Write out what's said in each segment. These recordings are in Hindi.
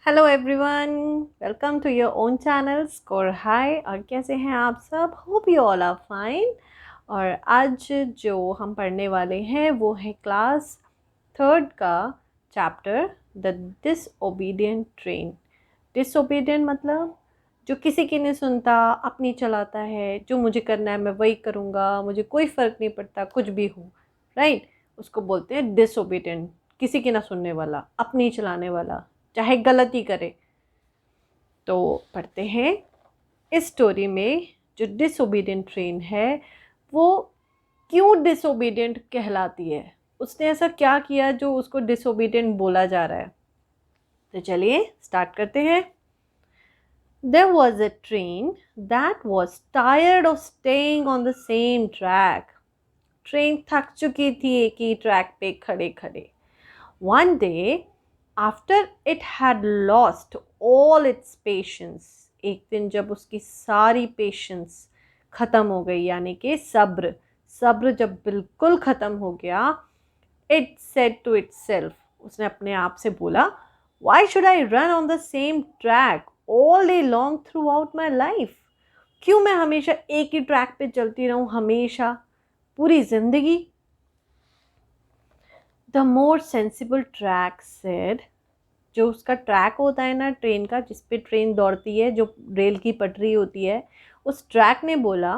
Hello everyone, welcome to your own channel score high. और कैसे हैं आप सब? Hope you all are fine. और आज जो हम पढ़ने वाले हैं वो है क्लास थर्ड का chapter the disobedient train. Disobedient मतलब जो किसी की नहीं सुनता, अपनी चलाता है, जो मुझे करना है मैं वही करूँगा, मुझे कोई फ़र्क नहीं पड़ता कुछ भी हो, राइट। उसको बोलते हैं डिसओबीडियंट। किसी की ना सुनने वाला, अपनी चलाने वाला, चाहे गलती करे। तो पढ़ते हैं इस स्टोरी में जो डिसोबीडियंट ट्रेन है वो क्यों डिसोबीडियंट कहलाती है। उसने ऐसा क्या किया जो उसको डिसोबीडियंट बोला जा रहा है। तो चलिए स्टार्ट करते हैं। There was a train that was tired of staying on the same track. Train थक चुकी थी एक ही ट्रैक पे खड़े खड़े। One day, after it had lost all its patience, एक दिन जब उसकी सारी पेशेंस ख़त्म हो गई, यानी कि सब्र सब्र जब बिल्कुल ख़त्म हो गया, it said to itself, उसने अपने आप से बोला, why should I run on the same track all day long throughout my life? क्यों मैं हमेशा एक ही ट्रैक पे चलती रहूं, हमेशा पूरी ज़िंदगी। The more sensible track said, जो उसका ट्रैक होता है ना ट्रेन का, जिस पे ट्रेन दौड़ती है, जो रेल की पटरी होती है, उस ट्रैक ने बोला,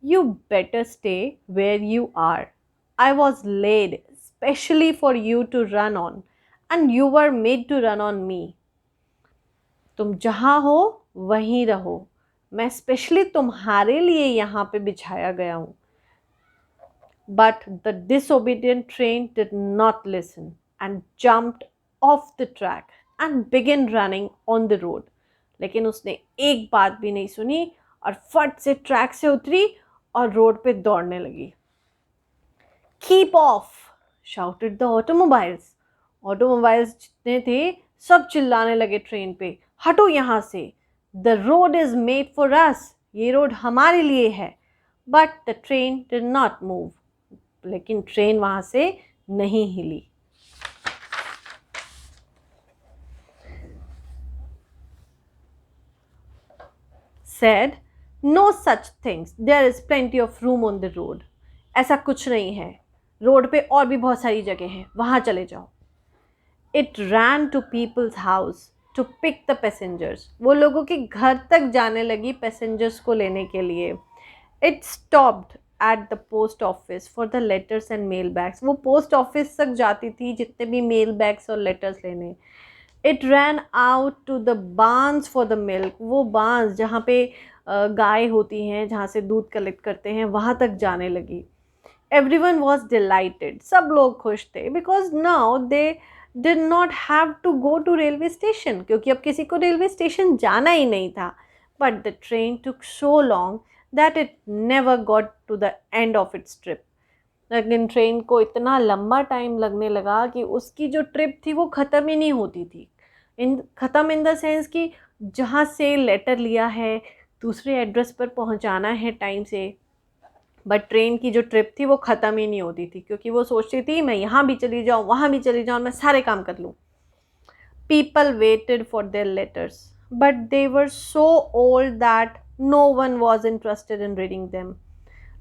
you better stay where you are. I was laid specially for you to run on and you were made to run on me. तुम जहाँ हो वहीं रहो, मैं स्पेशली तुम्हारे लिए यहाँ पे बिछाया गया हूँ। But the disobedient train did not listen and jumped off the track and began running on the road. लेकिन उसने एक बात भी नहीं सुनी और फट से ट्रैक से उतरी और रोड पे दौड़ने लगी। Keep off! shouted the automobiles. Automobiles जितने थे सब चिल्लाने लगे ट्रेन पे, हटो यहाँ से। The road is made for us. ये रोड हमारे लिए है। But the train did not move. लेकिन ट्रेन वहां से नहीं हिली। Said, no such things. There is plenty of room on the road. ऐसा कुछ नहीं है, रोड पे और भी बहुत सारी जगह है, वहां चले जाओ। It ran to people's house to pick the passengers. वो लोगों के घर तक जाने लगी पैसेंजर्स को लेने के लिए। It stopped at the post office for the letters and mail bags. वो पोस्ट ऑफिस तक जाती थी जितने भी मेल बैग्स और लेटर्स लेने। It ran out to the barns for the milk. वो बांस जहाँ पे गाय होती हैं, जहाँ से दूध कलेक्ट करते हैं, वहाँ तक जाने लगी। Everyone was delighted. सब लोग खुश थे because now they did not have to go to railway station, क्योंकि अब किसी को रेलवे स्टेशन जाना ही नहीं था। But the train took so long that it never got to the end of its trip. लेकिन ट्रेन को इतना लंबा टाइम लगने लगा कि उसकी जो ट्रिप थी वो ख़त्म ही नहीं होती थी। ख़त्म इन द सेंस कि जहाँ से लेटर लिया है दूसरे एड्रेस पर पहुँचाना है टाइम से, बट ट्रेन की जो ट्रिप थी वो ख़त्म ही नहीं होती थी, क्योंकि वो सोचती थी मैं यहाँ भी चली जाऊँ, वहाँ भी चली जाऊँ, मैं सारे काम कर लूँ। People waited for their letters, but they were so old that no one was interested in reading them.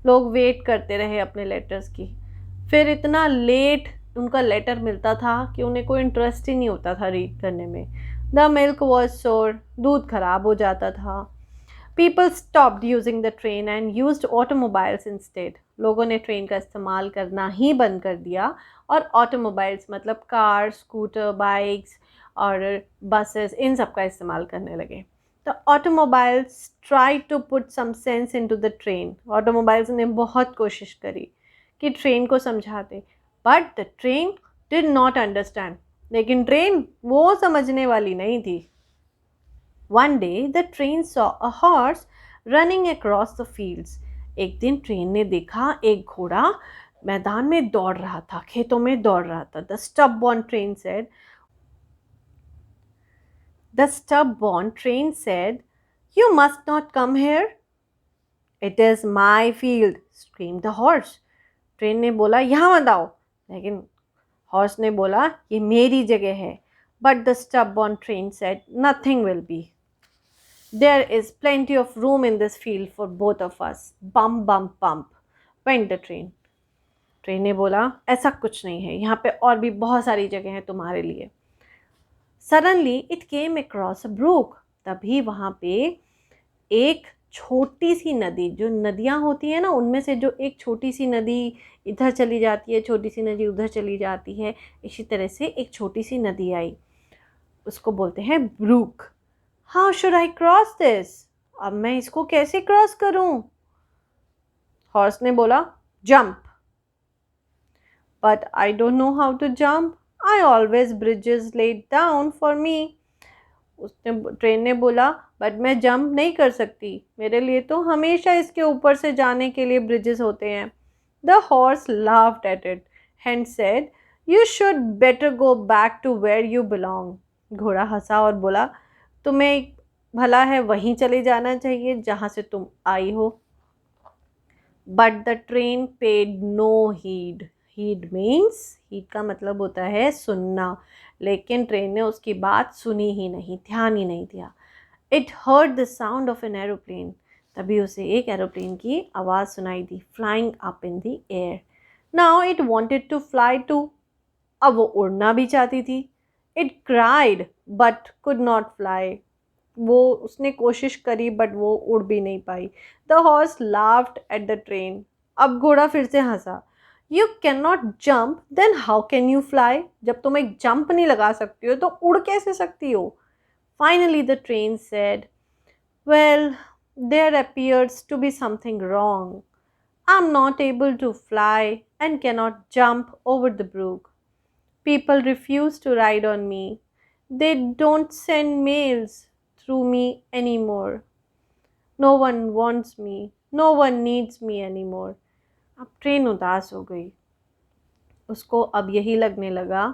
लोग वेट करते रहे अपने लेटर्स की, फिर इतना लेट उनका लेटर मिलता था कि उन्हें कोई इंटरेस्ट ही नहीं होता था रीड करने में। द मिल्क वॉज सोर, दूध खराब हो जाता था। People stopped using the train and used automobiles instead. लोगों ने ट्रेन का इस्तेमाल करना ही बंद कर दिया और ऑटोमोबाइल्स मतलब कार, स्कूटर, बाइक्स और बसेस, इन सब का इस्तेमाल करने लगे। The automobiles tried to put some sense into the train. Automobiles ने बहुत कोशिश करी कि ट्रेन को समझाते, but the train did not understand. लेकिन ट्रेन वो समझने वाली नहीं थी। One day the train saw a horse running across the fields. एक दिन ट्रेन ने देखा एक घोड़ा मैदान में दौड़ रहा था, खेतों में दौड़ रहा था। The stubborn train said, The stubborn train said, You must not come here. It is my field, screamed the horse. Train ने बोला यहाँ मत आओ, लेकिन हॉर्स ने बोला ये मेरी जगह है। But the stubborn train said, "Nothing will be. There is plenty of room in this field for both of us." Bump, bump, bump went the train. Train ने बोला, ऐसा कुछ नहीं है, यहाँ पे और भी बहुत सारी जगह हैं तुम्हारे लिए. Suddenly it came across a brook. तभी वहाँ पे एक छोटी सी नदी, जो नदियाँ होती हैं ना उनमें से जो एक छोटी सी नदी इधर चली जाती है, छोटी सी नदी उधर चली जाती है, इसी तरह से एक छोटी सी नदी आई. उसको बोलते हैं brook. How should I cross this? अब मैं इसको कैसे क्रॉस करूं? हॉर्स ने बोला, jump. But I don't know how to jump. I always bridges laid down for me. Train ने बोला, बट मैं जंप नहीं कर सकती, मेरे लिए तो हमेशा इसके ऊपर से जाने के लिए ब्रिजेस होते हैं. The horse laughed at it and said, you should better go back to where you belong. घोड़ा हंसा और बोला, तुम्हें भला है वहीं चले जाना चाहिए जहाँ से तुम आई हो. But the train paid no heed. Heed means, heed का मतलब होता है सुनना, लेकिन ट्रेन ने उसकी बात सुनी ही नहीं, ध्यान ही नहीं दिया. It heard the sound of an aeroplane. तभी उसे एक एरोप्लेन की आवाज़ सुनाई दी, flying up in the air. Now it wanted to fly too. अब वो उड़ना भी चाहती थी. It cried but could not fly. वो उसने कोशिश करी बट वो उड़ भी नहीं पाई. The horse laughed at the train. अब घोड़ा फिर से हंसा. You can not jump, then how can you fly? जब तुम एक जंप नहीं लगा सकती हो तो उड़ कैसे सकती हो? Finally the train said, well, there appears to be something wrong. I am not able to fly and can not jump over the brook. People refuse to ride on me. They don't send mails through me anymore. No one wants me. No one needs me anymore. अब ट्रेन उदास हो गई. उसको अब यही लगने लगा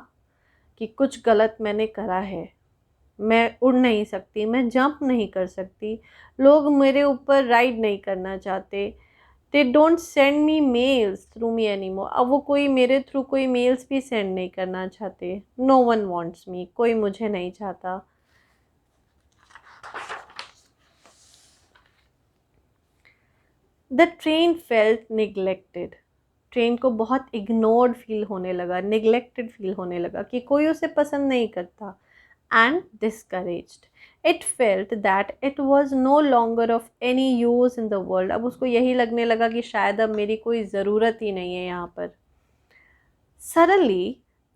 कि कुछ गलत मैंने करा है. मैं उड़ नहीं सकती, मैं जंप नहीं कर सकती, लोग मेरे ऊपर राइड नहीं करना चाहते. They don't send me mails through me any more. अब वो कोई मेरे थ्रू कोई मेल्स भी सेंड नहीं करना चाहते. No one wants me. कोई मुझे नहीं चाहता. The train felt neglected. Train को बहुत इग्नोर्ड फील होने लगा, निगलेक्टेड फील होने लगा कि कोई उसे पसंद नहीं करता. And discouraged. It felt that it was no longer of any use in the world. अब उसको यही लगने लगा कि शायद अब मेरी कोई ज़रूरत ही नहीं है यहाँ पर. Suddenly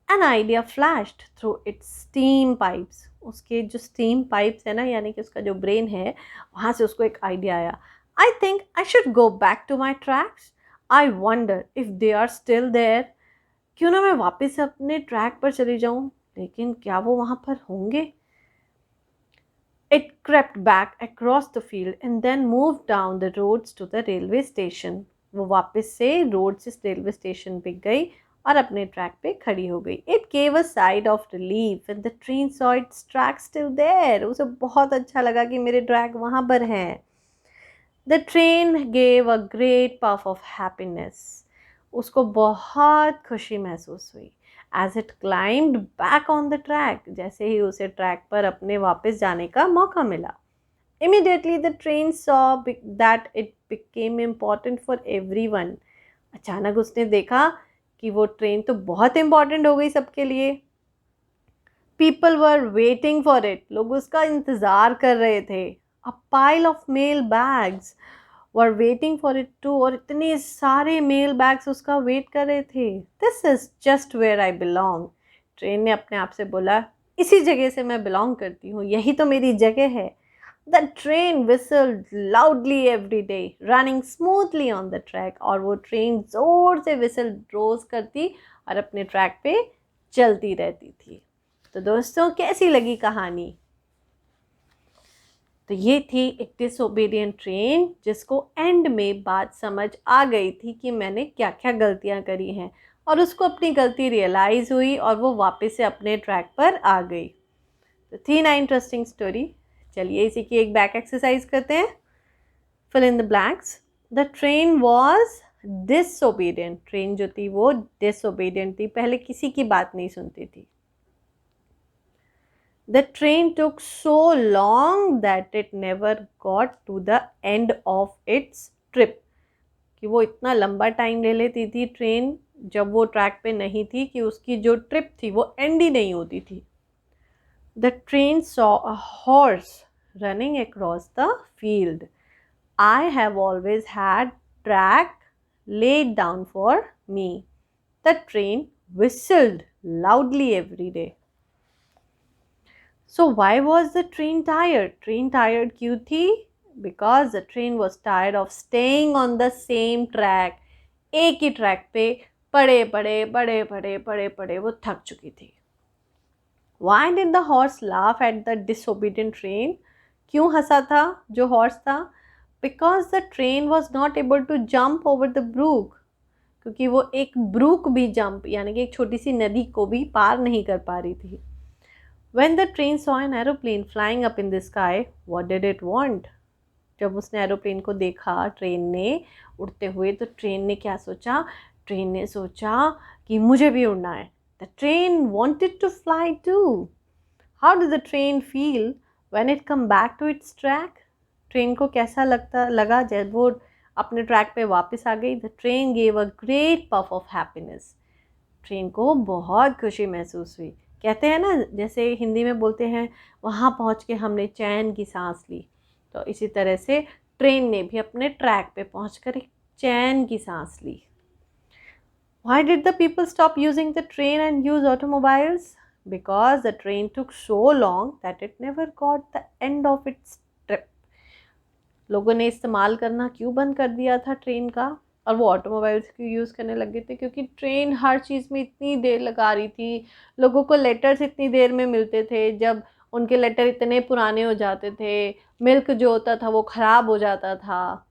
an idea flashed through its steam pipes. उसके जो steam pipes है ना, यानी कि उसका जो brain है, वहाँ से उसको एक idea आया. I think I should go back to my tracks. I wonder if they are still there. क्यों ना मैं वापस अपने ट्रैक पर चली जाऊँ, लेकिन क्या वो वहाँ पर होंगे? It crept back across the field and then moved down the roads to the railway station. वो वापस से रोड से रेलवे स्टेशन पे गई और अपने ट्रैक पे खड़ी हो गई. It gave a sigh of relief when the train saw its track still there. उसे बहुत अच्छा लगा कि मेरे ट्रैक वहाँ पर हैं. The train gave a great puff of happiness. उसको बहुत खुशी महसूस हुई. As it climbed back on the track, जैसे ही उसे ट्रैक पर अपने वापस जाने का मौका मिला. Immediately the train saw that it became important for everyone. अचानक उसने देखा कि वो ट्रेन तो बहुत इम्पोर्टेंट हो गई सबके लिए. People were waiting for it. लोग उसका इंतज़ार कर रहे थे. A pile of mail bags were waiting for it too. और इतने सारे मेल बैग्स उसका वेट कर रहे थे. This is just where I belong. Train ने अपने आप से बोला, इसी जगह से मैं बिलोंग करती हूँ, यही तो मेरी जगह है. The train whistled loudly every day, running smoothly on the track. और वो ट्रेन ज़ोर से विसल रोज़ करती और अपने ट्रैक पे चलती रहती थी. तो दोस्तों, कैसी लगी कहानी? तो ये थी एक डिसोबीडियंट ट्रेन, जिसको एंड में बात समझ आ गई थी कि मैंने क्या क्या गलतियाँ करी हैं, और उसको अपनी गलती रियलाइज़ हुई और वो वापस से अपने ट्रैक पर आ गई. तो थी ना इंटरेस्टिंग स्टोरी. चलिए इसी की एक बैक एक्सरसाइज करते हैं. Fill in the blanks. The train was disobedient. Train जो थी वो डिसोबीडियंट थी, पहले किसी की बात नहीं सुनती थी. The train took so long that it never got to the end of its trip, कि वो इतना लंबा टाइम ले लेती थी ट्रेन जब वो ट्रैक पे नहीं थी कि उसकी जो ट्रिप थी वो एंड ही नहीं होती थी. The train saw a horse running across the field. I have always had track laid down for me. The train whistled loudly every day. So why was the train tired? Train tired क्यों थी? Because the train was tired of staying on the same track. एक ही ट्रैक पे पड़े पड़े वो थक चुकी थी. Why did the horse laugh at the disobedient train? क्यों हंसा था जो हॉर्स था? Because the train was not able to jump over the brook. क्योंकि वो एक ब्रूक भी जंप यानी कि एक छोटी सी नदी को भी पार नहीं कर पा रही थी. When the train saw an aeroplane flying up in the sky, what did it want? जब उसने एरोप्लेन को देखा ट्रेन ने उड़ते हुए तो ट्रेन ने क्या सोचा? ट्रेन ने सोचा कि मुझे भी उड़ना है. The train wanted to fly too. How did the train feel when it come back to its track? Train को कैसा लगा जब वो अपने ट्रैक पे वापस आ गई? The train gave a great puff of happiness. Train को बहुत खुशी महसूस हुई. कहते हैं ना, जैसे हिंदी में बोलते हैं, वहाँ पहुँच के हमने चैन की सांस ली. तो इसी तरह से ट्रेन ने भी अपने ट्रैक पे पहुँचकर एक चैन की सांस ली. Why did the people stop using the train and use automobiles? Because the train took so long that it never got the end of its trip. लोगों ने इस्तेमाल करना क्यों बंद कर दिया था ट्रेन का और वो ऑटोमोबाइल्स क्यों यूज़ करने लगे थे? क्योंकि ट्रेन हर चीज़ में इतनी देर लगा रही थी. लोगों को लेटर्स इतनी देर में मिलते थे. जब उनके लेटर इतने पुराने हो जाते थे, मिल्क जो होता था वो ख़राब हो जाता था.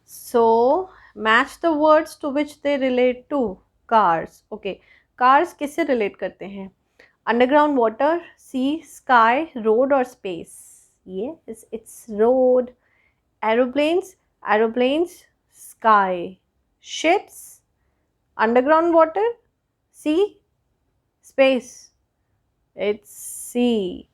So match the words to which they relate to. Cars. Okay. Cars किससे relate करते हैं? Underground water, sea, sky, road or space? Yes, it's road. Aeroplanes, sky. Ships, underground water, sea, space. It's sea.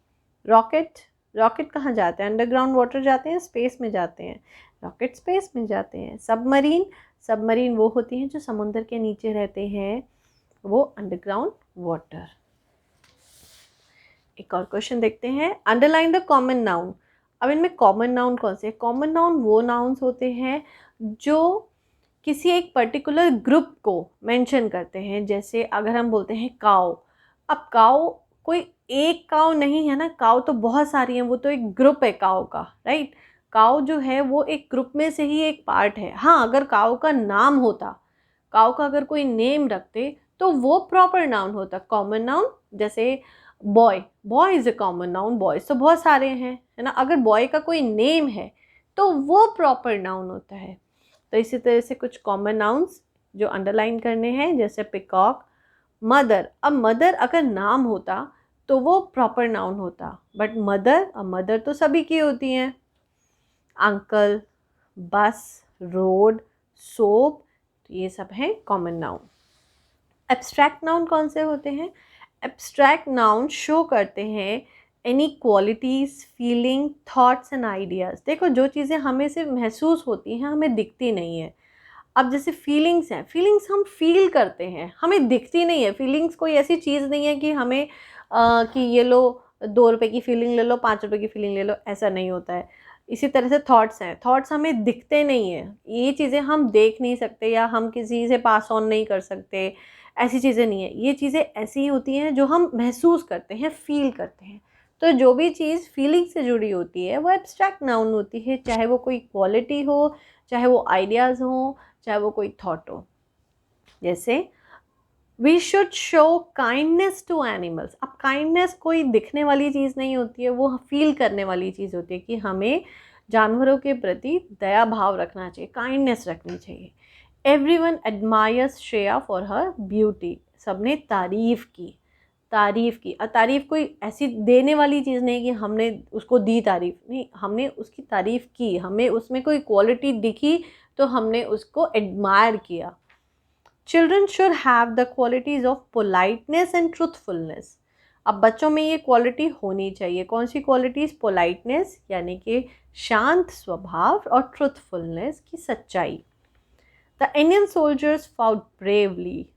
Rocket कहाँ जाते हैं? अंडरग्राउंड वाटर जाते हैं, स्पेस में जाते हैं. रॉकेट स्पेस में जाते हैं. सबमरीन वो होती हैं जो समुद्र के नीचे रहते हैं, वो अंडरग्राउंड वाटर. एक और क्वेश्चन देखते हैं. Underline the common noun. अब इनमें कॉमन नाउन कौन से? कॉमन नाउन वो नाउन्स होते हैं जो किसी एक पर्टिकुलर ग्रुप को मेंशन करते हैं. जैसे अगर हम बोलते हैं काऊ. अब काऊ कोई एक काऊ नहीं है ना, काऊ तो बहुत सारी हैं, वो तो एक ग्रुप है काऊ का, राइट. काऊ जो है वो एक ग्रुप में से ही एक पार्ट है. हाँ, अगर काऊ का नाम होता, काऊ का अगर कोई नेम रखते तो वो प्रॉपर नाउन होता. कॉमन नाउन जैसे boy is a common noun. Boys तो बहुत सारे हैं, है ना. अगर बॉय का कोई नेम है तो वो प्रॉपर नाउन होता है. तो इसी तरह से कुछ कॉमन नाउन्स जो अंडरलाइन करने हैं, जैसे पिकॉक, मदर. अब मदर अगर नाम होता तो वो प्रॉपर नाउन होता, बट मदर तो सभी की होती हैं. अंकल, बस, रोड, सोप, तो ये सब हैं कॉमन नाउन. एब्स्ट्रैक्ट नाउन कौन से होते हैं? एब्स्ट्रैक्ट नाउन शो करते हैं any qualities, feeling, thoughts and ideas. देखो, जो चीज़ें हमें सिर्फ महसूस होती हैं, हमें दिखती नहीं है. अब जैसे फीलिंग्स हैं, फीलिंग्स हम फील करते हैं, हमें दिखती नहीं है. फीलिंग्स कोई ऐसी चीज़ नहीं है कि हमें कि ये लो 2 रुपए की फीलिंग ले लो, 5 रुपए की फीलिंग ले लो, ऐसा नहीं होता है. इसी तरह से थॉट्स हैं. थॉट्स हमें दिखते नहीं हैं. ये चीज़ें हम देख नहीं सकते या हम किसी से पास ऑन नहीं कर सकते, ऐसी चीज़ें नहीं है. ये चीज़ें ऐसी होती हैं जो हम महसूस करते हैं, फील करते हैं. तो जो भी चीज़ फीलिंग से जुड़ी होती है वो एब्स्ट्रैक्ट नाउन होती है, चाहे वो कोई क्वालिटी हो, चाहे वो आइडियाज़ हो, चाहे वो कोई थॉट हो. जैसे we should show kindness to animals. अब काइंडनेस कोई दिखने वाली चीज़ नहीं होती है, वो फील करने वाली चीज़ होती है कि हमें जानवरों के प्रति दया भाव रखना चाहिए, काइंडनेस रखनी चाहिए. Everyone admires Shreya for her beauty. सबने तारीफ़ की. और तारीफ़ कोई ऐसी देने वाली चीज़ नहीं कि हमने उसको दी तारीफ़, नहीं, हमने उसकी तारीफ़ की, हमें उसमें कोई क्वालिटी दिखी तो हमने उसको एडमायर किया। Children should have the qualities of politeness and truthfulness. अब बच्चों में ये क्वालिटी होनी चाहिए। कौन सी क्वालिटीज़? पोलाइटनेस यानी कि शांत स्वभाव, और ट्रूथफुलनेस की सच्चाई। The Indian soldiers fought bravely.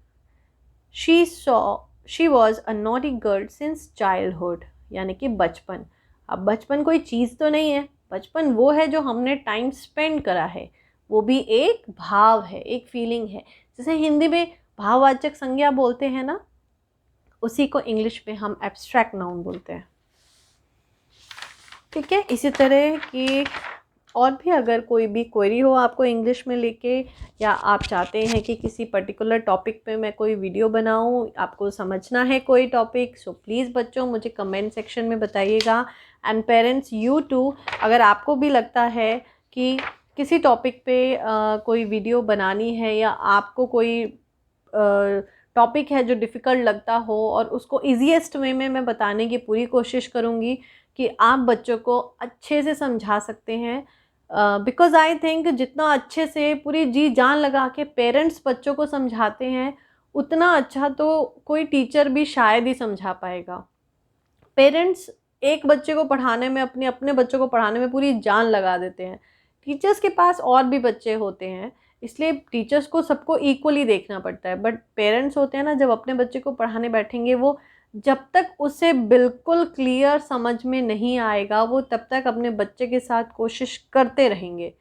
She was a naughty girl since childhood, यानी कि बचपन। अब बचपन कोई चीज़ तो नहीं है, बचपन वो है जो हमने टाइम स्पेंड करा है, वो भी एक भाव है, एक फीलिंग है। जैसे हिंदी में भाववाचक संज्ञा बोलते हैं ना, उसी को इंग्लिश में हम एब्स्ट्रैक्ट नाउन बोलते हैं। ठीक है, इसी तरह की और भी अगर कोई भी क्वेरी हो आपको इंग्लिश में लेके, या आप चाहते हैं कि किसी पर्टिकुलर टॉपिक पे मैं कोई वीडियो बनाऊं, आपको समझना है कोई टॉपिक, सो प्लीज़ बच्चों मुझे कमेंट सेक्शन में बताइएगा। एंड पेरेंट्स, यू टू, अगर आपको भी लगता है कि किसी टॉपिक पे कोई वीडियो बनानी है, या आपको कोई टॉपिक है जो डिफ़िकल्ट लगता हो, और उसको ईजीएस्ट वे में मैं बताने की पूरी कोशिश करूँगी कि आप बच्चों को अच्छे से समझा सकते हैं। बिकॉज़ आई थिंक जितना अच्छे से पूरी जी जान लगा के पेरेंट्स बच्चों को समझाते हैं, उतना अच्छा तो कोई टीचर भी शायद ही समझा पाएगा। पेरेंट्स एक बच्चे को पढ़ाने में, अपने बच्चों को पढ़ाने में पूरी जान लगा देते हैं। टीचर्स के पास और भी बच्चे होते हैं, इसलिए टीचर्स को सबको इक्वली देखना पड़ता है। बट पेरेंट्स होते हैं ना, जब अपने बच्चे को पढ़ाने बैठेंगे, वो जब तक उसे बिल्कुल क्लियर समझ में नहीं आएगा, वो तब तक अपने बच्चे के साथ कोशिश करते रहेंगे।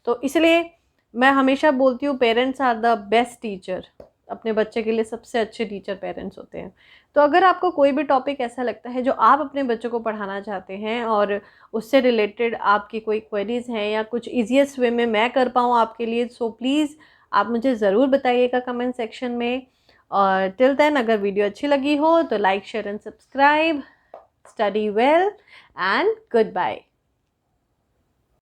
तो इसलिए मैं हमेशा बोलती हूँ, parents are the best teacher. अपने बच्चे के लिए सबसे अच्छे टीचर पेरेंट्स होते हैं। तो अगर आपको कोई भी टॉपिक ऐसा लगता है जो आप अपने बच्चों को पढ़ाना चाहते हैं, और उससे रिलेटेड आपकी कोई क्वेरीज़ हैं, या कुछ ईजीएस्ट वे में मैं कर पाऊँ आपके लिए, सो प्लीज़ आप मुझे ज़रूर बताइएगा कमेंट सेक्शन में। और टिल देन, अगर वीडियो अच्छी लगी हो तो like, share and subscribe. Study well and good bye.